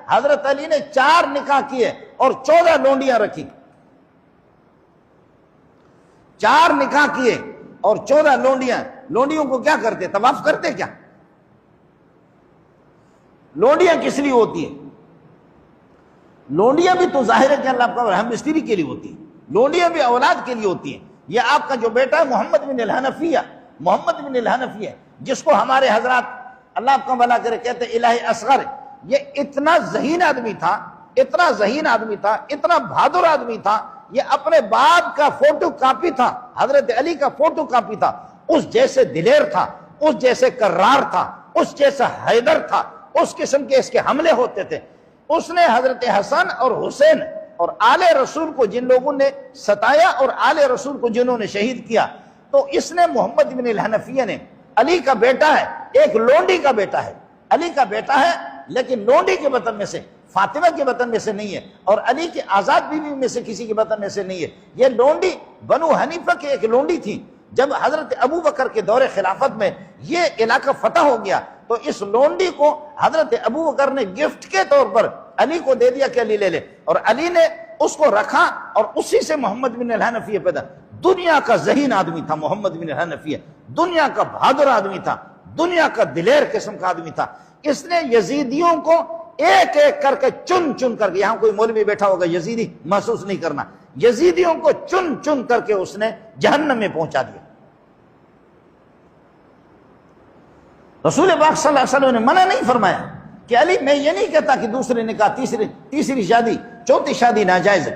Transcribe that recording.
حضرت علی نے 4 نکاح کیے اور 14 لونڈیاں رکھی. 4 نکاح کیے اور 14 لونڈیاں. لونڈیوں کو کیا کرتے؟ طواف کرتے کیا؟ لونڈیاں کس لیے ہوتی ہیں؟ لونڈیاں بھی تو ظاہر ہے کہ اللہ کا رحم مستری کے لیے ہوتی ہیں. لونڈیاں بھی اولاد کے لیے ہوتی ہیں. یہ آپ کا جو بیٹا ہے محمد بن الحنفیہ، محمد بن الحنفیہ، جس کو ہمارے حضرات اللہ آپ کا بھلا کرے کہتے الہی اصغر، یہ اتنا ذہین آدمی تھا، اتنا ذہین آدمی تھا، اتنا بہادر آدمی تھا. یہ اپنے باپ کا فوٹو کاپی تھا، حضرت علی کا فوٹو کاپی تھا. اس جیسے دلیر تھا، اس جیسے کرار تھا، اس جیسا حیدر تھا. اس قسم کے اس کے حملے ہوتے تھے. اس نے حضرت حسن اور حسین اور آل رسول کو جن لوگوں نے ستایا اور آل رسول کو جنہوں نے شہید کیا، تو اس نے محمد بن الحنفیہ نے، علی کا بیٹا ہے، ایک لونڈی کا بیٹا ہے، علی کا بیٹا ہے لیکن لونڈی کے وطن میں سے، فاطمہ کے وطن میں سے نہیں ہے، اور علی کی آزاد بیوی میں سے کسی کے وطن میں سے نہیں ہے. یہ لونڈی بنو حنیفہ کی ایک لونڈی تھی. جب حضرت ابو بکر کے دور خلافت میں یہ علاقہ فتح ہو گیا تو اس لونڈی کو حضرت ابو بکر نے گفٹ کے طور پر علی کو دے دیا کہ علی لے لے، اور علی نے اس کو رکھا اور اسی سے محمد بن الحنفیہ پیدا. دنیا کا ذہین آدمی تھا محمد بن الحنفیہ، دنیا کا بہادر آدمی تھا، دنیا کا دلیر قسم کا آدمی تھا. اس نے یزیدیوں کو ایک ایک کر کے چن کر کے، یہاں کوئی مولوی بیٹھا ہوگا یزیدی محسوس نہیں کرنا، یزیدیوں کو چن کر کے اس نے جہنم میں پہنچا دیا. رسول پاک صلی اللہ علیہ وسلم نے منع نہیں فرمایا کہ علی میں یہ نہیں کہتا کہ دوسری نکاح، تیسری شادی، چوتھی شادی ناجائز ہے.